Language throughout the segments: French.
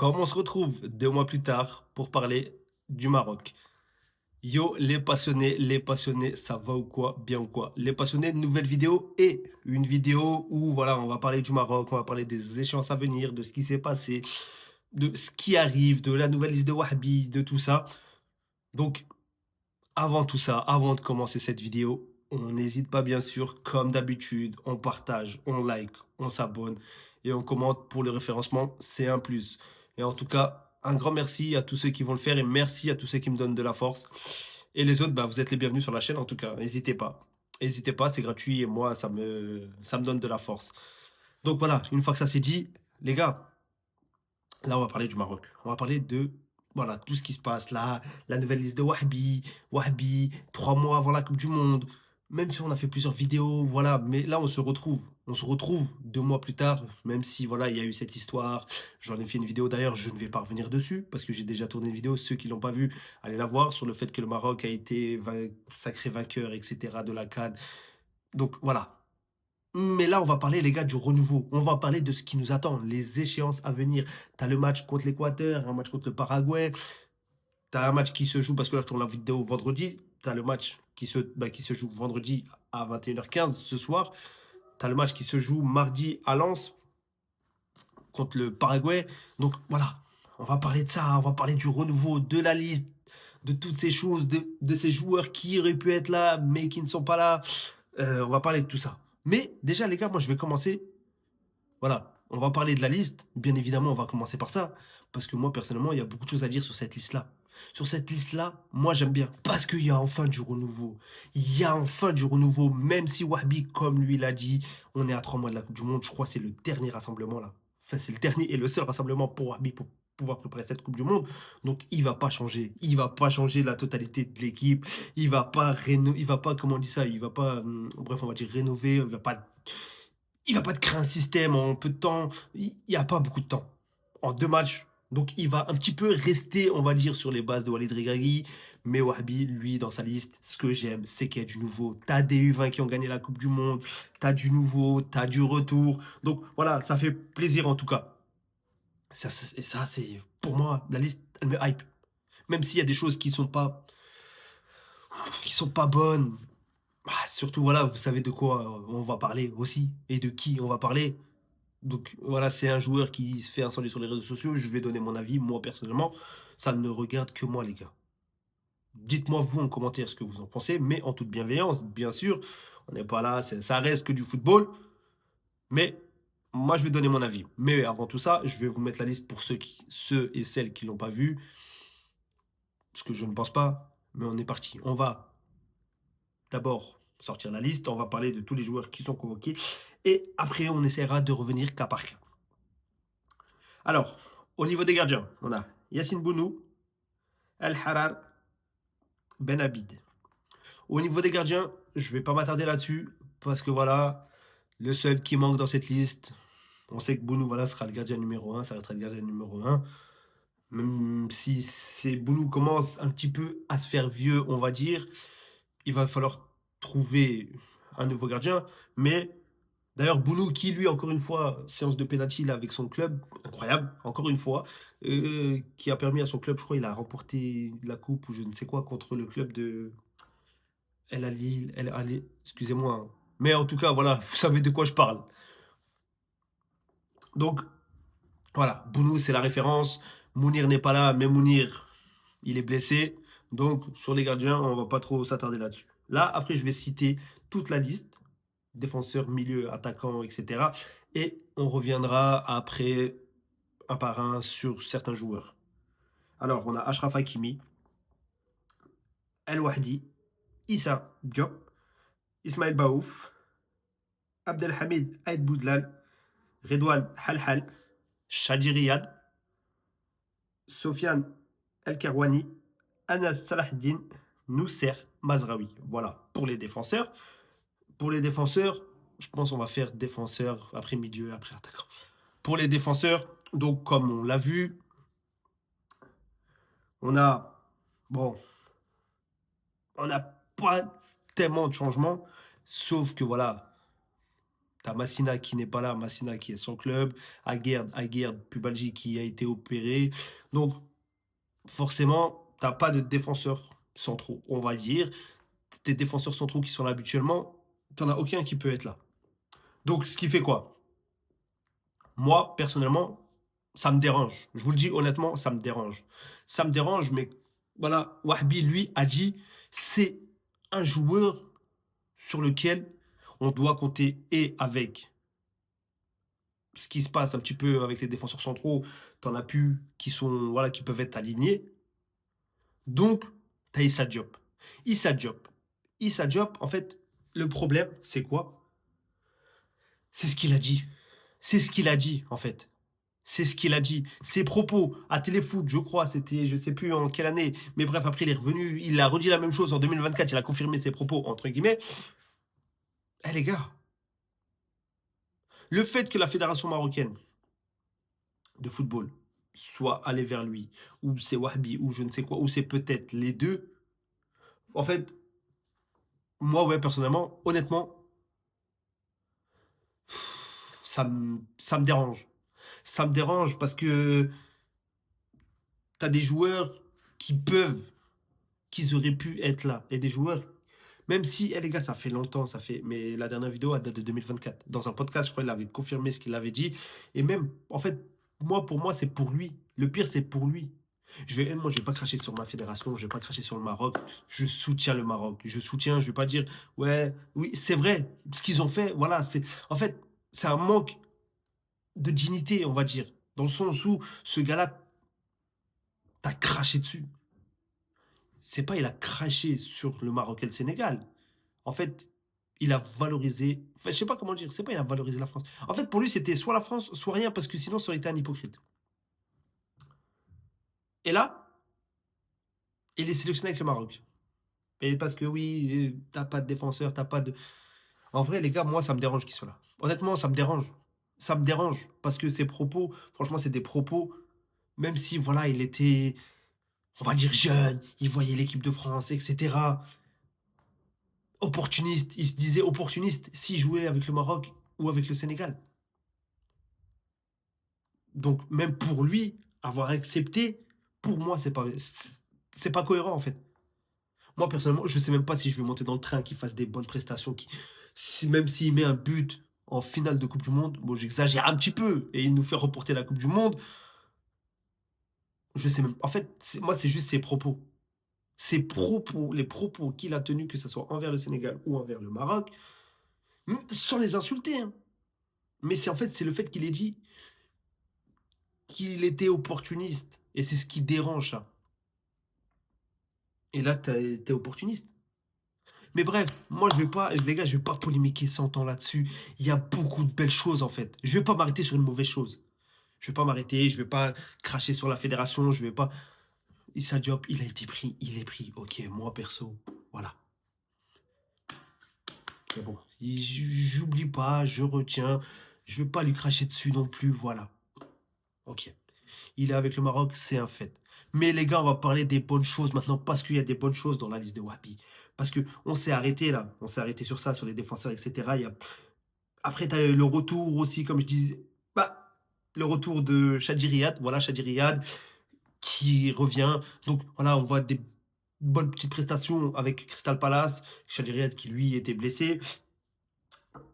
comme on se retrouve 2 mois plus tard pour parler du Maroc. Yo, les passionnés, ça va ou quoi? Bien ou quoi? Les passionnés, nouvelle vidéo et une vidéo où voilà, on va parler du Maroc, on va parler des échéances à venir, de ce qui s'est passé, de ce qui arrive, de la nouvelle liste de Wahbi, de tout ça. Donc, avant tout ça, avant de commencer cette vidéo, on n'hésite pas bien sûr, comme d'habitude, on partage, on like, on s'abonne et on commente pour le référencement, c'est un plus. Et en tout cas, un grand merci à tous ceux qui vont le faire et merci à tous ceux qui me donnent de la force. Et les autres, bah, vous êtes les bienvenus sur la chaîne en tout cas, n'hésitez pas. N'hésitez pas, c'est gratuit et moi, ça me donne de la force. Donc voilà, une fois que ça c'est dit, les gars, là, on va parler du Maroc. On va parler de voilà, tout ce qui se passe là, la nouvelle liste de Wahbi, 3 mois avant la Coupe du Monde. Même si on a fait plusieurs vidéos, voilà, mais là on se retrouve. On se retrouve 2 mois plus tard, même si voilà, il y a eu cette histoire. J'en ai fait une vidéo d'ailleurs, je ne vais pas revenir dessus parce que j'ai déjà tourné une vidéo. Ceux qui l'ont pas vue, allez la voir sur le fait que le Maroc a été sacré vainqueur, etc. de la CAN. Donc voilà, mais là, on va parler, les gars, du renouveau. On va parler de ce qui nous attend, les échéances à venir. Tu as le match contre l'Équateur, un match contre le Paraguay. Tu as un match qui se joue, parce que là, je tourne la vidéo vendredi. Tu as le match qui se joue vendredi à 21h15 ce soir. Tu as le match qui se joue mardi à Lens contre le Paraguay. Donc voilà, on va parler de ça, on va parler du renouveau, de la liste, de toutes ces choses, de ces joueurs qui auraient pu être là, mais qui ne sont pas là. On va parler de tout ça. Mais déjà, les gars, moi, je vais commencer. Voilà, on va parler de la liste. Bien évidemment, on va commencer par ça. Parce que moi, personnellement, il y a beaucoup de choses à dire sur cette liste-là. Sur cette liste-là, moi, j'aime bien. Parce qu'il y a enfin du renouveau. Il y a enfin du renouveau. Même si Wahbi, comme lui l'a dit, on est à 3 mois de la Coupe du Monde. Je crois que c'est le dernier rassemblement là. Enfin, c'est le dernier et le seul rassemblement pour Wahbi pour pouvoir préparer cette Coupe du Monde. Donc, il va pas changer. Il va pas changer la totalité de l'équipe. Il va pas, comment on dit ça, il va pas, bref, on va dire rénover. Il va pas te créer un système en peu de temps. Il n'y a pas beaucoup de temps. En 2 matchs. Donc, il va un petit peu rester, on va dire, sur les bases de Walid Regragui. Mais Wahbi, lui, dans sa liste, ce que j'aime, c'est qu'il y a du nouveau. T'as des U20 qui ont gagné la Coupe du Monde. T'as du nouveau. T'as du retour. Donc, voilà, ça fait plaisir en tout cas. Ça, c'est, pour moi, la liste, elle me hype. Même s'il y a des choses qui sont pas bonnes. Surtout, voilà, vous savez de quoi on va parler aussi. Et de qui on va parler. Donc voilà, c'est un joueur qui se fait incendier sur les réseaux sociaux. Je vais donner mon avis, moi personnellement. Ça ne regarde que moi, les gars. Dites-moi vous en commentaire ce que vous en pensez, mais en toute bienveillance, bien sûr. On n'est pas là, ça reste que du football. Mais moi, je vais donner mon avis. Mais avant tout ça, je vais vous mettre la liste pour ceux et celles qui l'ont pas vu. Ce que je ne pense pas. Mais on est parti. On va d'abord sortir la liste. On va parler de tous les joueurs qui sont convoqués. Et après, on essaiera de revenir cas par cas. Alors, au niveau des gardiens, on a Yacine Bounou, El Harar, Ben Abid. Au niveau des gardiens, je vais pas m'attarder là-dessus parce que voilà, le seul qui manque dans cette liste, on sait que Bounou voilà, sera le gardien numéro 1, ça restera le gardien numéro 1. Même si Bounou commence un petit peu à se faire vieux, on va dire, il va falloir trouver un nouveau gardien. Mais d'ailleurs, Bounou, qui lui, encore une fois, séance de pénalty là, avec son club, incroyable, encore une fois, qui a permis à son club, je crois, il a remporté la coupe ou je ne sais quoi contre le club de El Ali, El Ali, excusez-moi. Hein. Mais en tout cas, voilà, vous savez de quoi je parle. Donc, voilà, Bounou, c'est la référence. Mounir n'est pas là, mais Mounir, il est blessé. Donc, sur les gardiens, on va pas trop s'attarder là-dessus. Là, après, je vais citer toute la liste, défenseurs, milieu, attaquants, etc. Et on reviendra après un par un sur certains joueurs. Alors, on a Ashraf Hakimi, El Wahdi, Issa Diop, Ismaël Baouf, Abdelhamid Aïd Boudlal, Redouane Halhal, Shadi Riyad, Sofiane El Karouani, Anas Salahdin, Nousser Mazraoui. Voilà pour les défenseurs. Pour les défenseurs, je pense qu'on va faire défenseur, après milieu, après attaquant. Pour les défenseurs, donc comme on l'a vu, on a, bon, on n'a pas tellement de changements, sauf que voilà, T'as Massina qui n'est pas là, Massina qui est son club, Aguerd, Pubalgi qui a été opéré. Donc, forcément, t'as pas de défenseurs centraux, on va dire. Tes défenseurs centraux qui sont là habituellement, t'en as aucun qui peut être là. Donc, ce qui fait quoi? Moi, personnellement, ça me dérange. Je vous le dis honnêtement, ça me dérange. Ça me dérange, mais voilà, Wahbi, lui, a dit, c'est un joueur sur lequel on doit compter et avec ce qui se passe un petit peu avec les défenseurs centraux, t'en as plus qui sont, voilà, qui peuvent être alignés. Donc, t'as Issa Diop. Issa Diop. Issa Diop, en fait, le problème, c'est quoi? C'est ce qu'il a dit. C'est ce qu'il a dit, en fait. C'est ce qu'il a dit. Ses propos à Téléfoot, je crois, c'était, je sais plus en quelle année, mais bref, après il est revenu, il a redit la même chose en 2024, il a confirmé ses propos, entre guillemets. Eh les gars, le fait que la fédération marocaine de football soit allée vers lui, ou c'est Wahbi, ou je ne sais quoi, ou c'est peut-être les deux, en fait, moi, ouais, personnellement, honnêtement, ça me dérange. Ça me dérange parce que tu as des joueurs qui peuvent, qu'ils auraient pu être là, et des joueurs. Même si, les gars, ça fait longtemps, ça fait. Mais la dernière vidéo, elle date de 2024. Dans un podcast, je crois qu'il avait confirmé ce qu'il avait dit. Et même, en fait, moi, pour moi, c'est pour lui. Le pire, c'est pour lui. Moi, je vais pas cracher sur ma fédération, je vais pas cracher sur le Maroc. Je soutiens le Maroc. Je soutiens, je vais pas dire, ouais, oui, c'est vrai. Ce qu'ils ont fait, voilà, en fait, c'est un manque de dignité, on va dire. Dans le sens où ce gars-là, t'as craché dessus. C'est pas, il a craché sur le Maroc et le Sénégal. En fait, il a valorisé. Enfin, je sais pas comment dire. C'est pas il a valorisé la France. En fait, pour lui, c'était soit la France, soit rien, parce que sinon, ça aurait été un hypocrite. Et là, il est sélectionné avec le Maroc. Et parce que oui, t'as pas de défenseur, t'as pas de. En vrai, les gars, moi, ça me dérange qu'il soit là. Honnêtement, ça me dérange. Ça me dérange. Parce que ses propos, franchement, c'est des propos, même si, voilà, il était, on va dire, jeune, il voyait l'équipe de France, etc. Opportuniste. Il se disait opportuniste s'il jouait avec le Maroc ou avec le Sénégal. Donc, même pour lui, avoir accepté, pour moi, c'est pas cohérent en fait. Moi, personnellement, je sais même pas si je vais monter dans le train, qu'il fasse des bonnes prestations, même s'il met un but en finale de Coupe du Monde, bon, j'exagère un petit peu, et il nous fait reporter la Coupe du Monde, je sais même. En fait, moi, c'est juste ses propos. Ses propos, les propos qu'il a tenus, que ce soit envers le Sénégal ou envers le Maroc, sans les insulter, hein. Mais c'est en fait, c'est le fait qu'il ait dit qu'il était opportuniste. Et c'est ce qui dérange, ça. Et là, t'es opportuniste. Mais bref, moi, je vais pas, les gars, je vais pas polémiquer 100 ans là-dessus. Il y a beaucoup de belles choses, en fait. Je vais pas m'arrêter sur une mauvaise chose. Je vais pas m'arrêter, je vais pas cracher sur la fédération, je vais pas. Issa Diop, il a été pris, il est pris. Ok, moi, perso, voilà. Mais bon, j'oublie pas, je retiens. Je vais pas lui cracher dessus non plus, voilà. Ok. Il est avec le Maroc, c'est un fait. Mais les gars, on va parler des bonnes choses maintenant parce qu'il y a des bonnes choses dans la liste de Wahabi. Parce que on s'est arrêté là, on s'est arrêté sur ça, sur les défenseurs, etc. Après, tu as le retour aussi, comme je disais, bah, le retour de Chadi Riyad, voilà, Chadi Riyad qui revient. Donc voilà, on voit des bonnes petites prestations avec Crystal Palace, Chadi Riyad qui lui était blessé.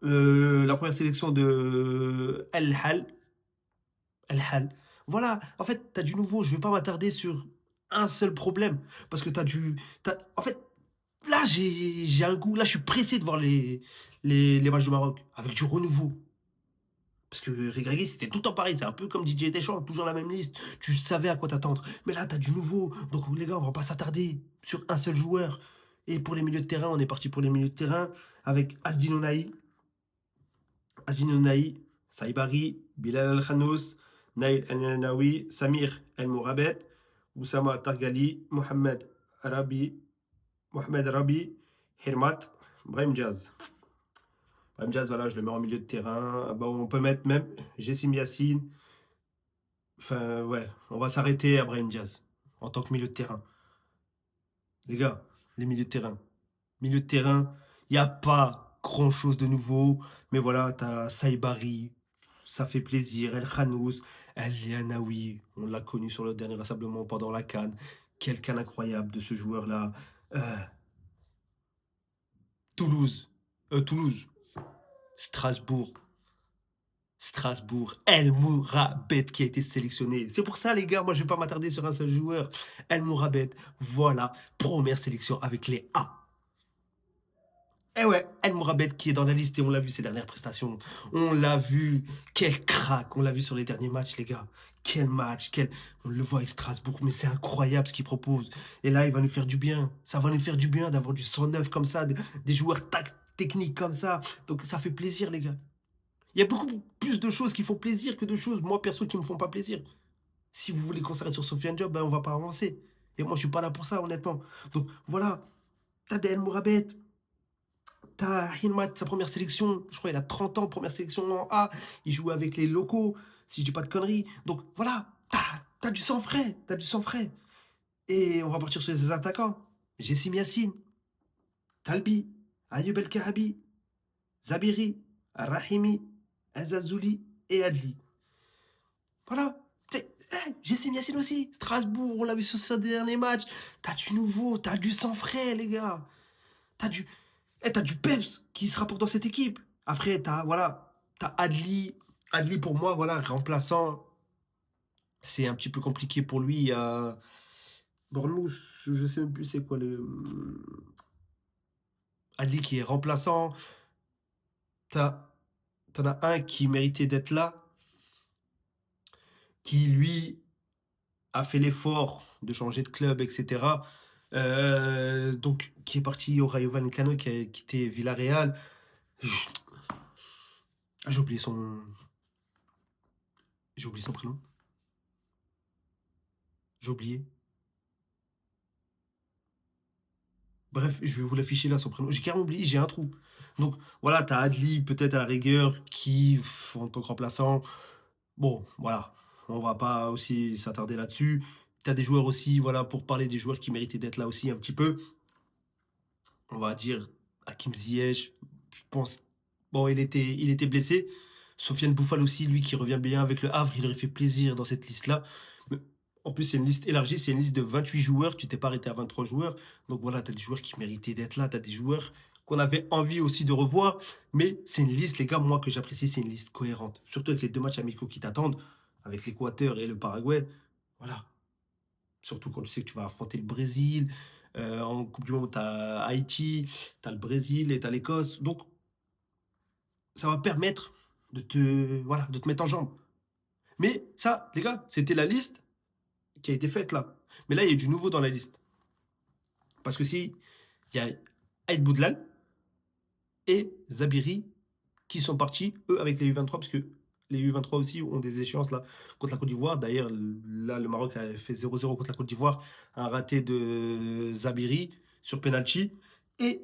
La première sélection de El Hal, El Hal. Voilà, en fait, tu as du nouveau. Je ne vais pas m'attarder sur un seul problème. Parce que tu as du. En fait, là, j'ai un goût. Là, je suis pressé de voir les matchs du Maroc. Avec du renouveau. Parce que Regragui, c'était tout le temps pareil. C'est un peu comme Didier Deschamps, toujours la même liste. Tu savais à quoi t'attendre. Mais là, tu as du nouveau. Donc, les gars, on va pas s'attarder sur un seul joueur. Et pour les milieux de terrain, on est parti pour les milieux de terrain avec Asdin Onaï, Saïbari, Bilal Al-Khanous, Naïl El-Nawi, Samir El-Mourabet, Oussama Targali, Mohamed Rabi, Hirmat, Brahim Diaz. Brahim Diaz, voilà, je le mets en milieu de terrain. Bon, on peut mettre même Jessim Yassine. Enfin, ouais, on va s'arrêter à Brahim Diaz en tant que milieu de terrain. Les gars, les milieux de terrain. Milieu de terrain, il n'y a pas grand-chose de nouveau, mais voilà, tu as Saibari, ça fait plaisir, El Khanous, El Lianaoui, on l'a connu sur le dernier rassemblement pendant la CAN. Quel CAN incroyable de ce joueur-là. Heu, Toulouse, Strasbourg. Strasbourg, El Mourabet qui a été sélectionné. C'est pour ça, les gars, moi je vais pas m'attarder sur un seul joueur. El Mourabet, voilà, première sélection avec les A. Eh ouais, El Mourabet qui est dans la liste et on l'a vu ses dernières prestations. On l'a vu, quel crack, on l'a vu sur les derniers matchs, les gars. Quel match, on le voit avec Strasbourg, mais c'est incroyable ce qu'il propose. Et là, il va nous faire du bien. Ça va nous faire du bien d'avoir du 109 comme ça, des joueurs techniques comme ça. Donc ça fait plaisir, les gars. Il y a beaucoup plus de choses qui font plaisir que de choses, moi, perso, qui me font pas plaisir. Si vous voulez qu'on s'arrête sur Sofiane Diop, ben, on va pas avancer. Et moi, je suis pas là pour ça, honnêtement. Donc, voilà. T'as Del Mourabet, t'as Hinmat, sa première sélection. Je crois qu'il a 30 ans, première sélection en A. Il joue avec les locaux, si je dis pas de conneries. Donc, voilà. T'as du sang frais. T'as du sang frais. Et on va partir sur les attaquants. Jessim Yassine, Talbi, Ayoub El Kahabi, Zabiri, Rahimi, Azazouli et Adli. Voilà. Jessim Yassine aussi. Strasbourg, on l'a vu sur ce dernier match. T'as du nouveau, t'as du sang frais, les gars. T'as du, t'as du peps qui se rapporte dans cette équipe. Après, t'as Adli. Adli, pour moi, voilà, remplaçant. C'est un petit peu compliqué pour lui. Bournemouth, je sais même plus c'est quoi le. Adli qui est remplaçant. T'as, T'en as un qui méritait d'être là, qui lui a fait l'effort de changer de club, etc. Donc, qui est parti au Rayo Vallecano, qui a quitté Villarreal. J- Ah, j'ai oublié son prénom. J'ai oublié. Bref, je vais vous l'afficher là, son prénom. J'ai carrément oublié, j'ai un trou. Donc voilà, t'as Adli peut-être à la rigueur qui, en tant que remplaçant, bon, voilà, on va pas aussi s'attarder là-dessus. T'as des joueurs aussi, voilà, pour parler des joueurs qui méritaient d'être là aussi un petit peu. On va dire Hakim Ziyech, je pense. Bon, il était blessé. Sofiane Bouffal aussi, lui qui revient bien avec le Havre, il aurait fait plaisir dans cette liste-là. Mais en plus, c'est une liste élargie, c'est une liste de 28 joueurs. Tu t'es pas arrêté à 23 joueurs. Donc voilà, tu as des joueurs qui méritaient d'être là. Tu as des joueurs qu'on avait envie aussi de revoir. Mais c'est une liste, les gars, moi que j'apprécie, c'est une liste cohérente. Surtout avec les deux matchs amicaux qui t'attendent, avec l'Équateur et le Paraguay. Voilà. Surtout quand tu sais que tu vas affronter le Brésil. En Coupe du Monde, tu as Haïti, tu as le Brésil et tu as l'Écosse. Donc, ça va permettre de te mettre en jambe. Mais ça, les gars, c'était la liste qui a été faite là. Mais là, il y a du nouveau dans la liste. Parce que si, il y a Aïd Boudlal et Zabiri qui sont partis, eux, avec les U23, parce que les U23 aussi ont des échéances là contre la Côte d'Ivoire. D'ailleurs, là, le Maroc a fait 0-0 contre la Côte d'Ivoire, un raté de Zabiri sur penalty. Et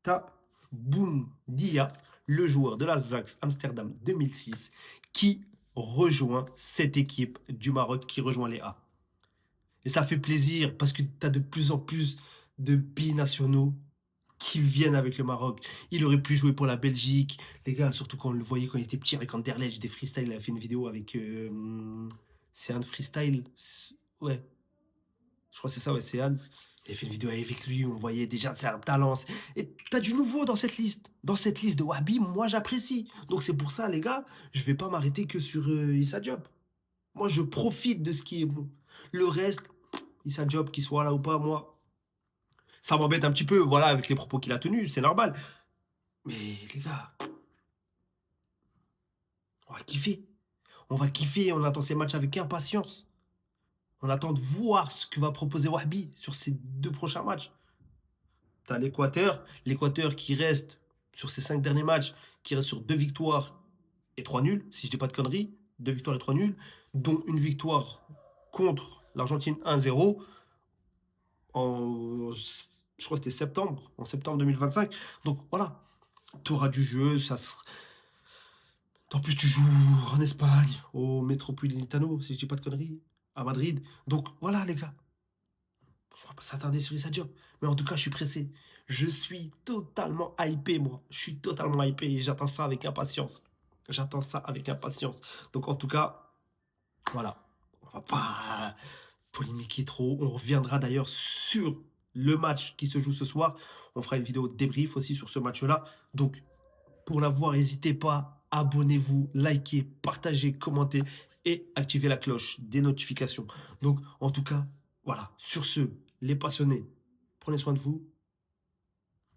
t'as Boum Dia, le joueur de l'Ajax Amsterdam 2006, qui rejoint cette équipe du Maroc, qui rejoint les A. Et ça fait plaisir parce que tu as de plus en plus de binationaux qui viennent avec le Maroc. Il aurait pu jouer pour la Belgique. Les gars, surtout quand on le voyait quand il était petit avec Anderlecht, des freestyles. Il a fait une vidéo avec. C'est un freestyle. Ouais, je crois que c'est ça, ouais, c'est Anne. Il a fait une vidéo avec lui, on voyait déjà, c'est un talent. Et t'as du nouveau dans cette liste. Dans cette liste de Wabi, moi j'apprécie. Donc c'est pour ça, les gars, je vais pas m'arrêter que sur Issa Diop. Moi je profite de ce qui est bon. Le reste, Issa Diop, qu'il soit là ou pas, moi, ça m'embête un petit peu, voilà, avec les propos qu'il a tenus, c'est normal. Mais les gars, on va kiffer. On va kiffer, on attend ces matchs avec impatience. On attend de voir ce que va proposer Wahbi sur ces deux prochains matchs. Tu as l'Équateur qui reste sur ses 5 derniers matchs, qui reste sur 2 victoires et 3 nuls, si je dis pas de conneries, 2 victoires et 3 nuls, dont une victoire contre l'Argentine 1-0 en, je crois que c'était en septembre 2025. Donc voilà, tu auras du jeu, en plus tu joues en Espagne, au Metropolitano, si je dis pas de conneries, à Madrid. Donc voilà les gars, va pas s'attarder sur Issa Diop. Mais en tout cas, je suis pressé. Je suis totalement hypé, moi. Je suis totalement hypé et j'attends ça avec impatience. J'attends ça avec impatience. Donc, en tout cas, voilà. On va pas polémiquer trop. On reviendra d'ailleurs sur le match qui se joue ce soir. On fera une vidéo de débrief aussi sur ce match-là. Donc, pour la voir, n'hésitez pas, abonnez-vous, likez, partagez, commentez et activez la cloche des notifications. Donc, en tout cas, voilà, sur ce, les passionnés, prenez soin de vous.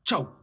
Ciao!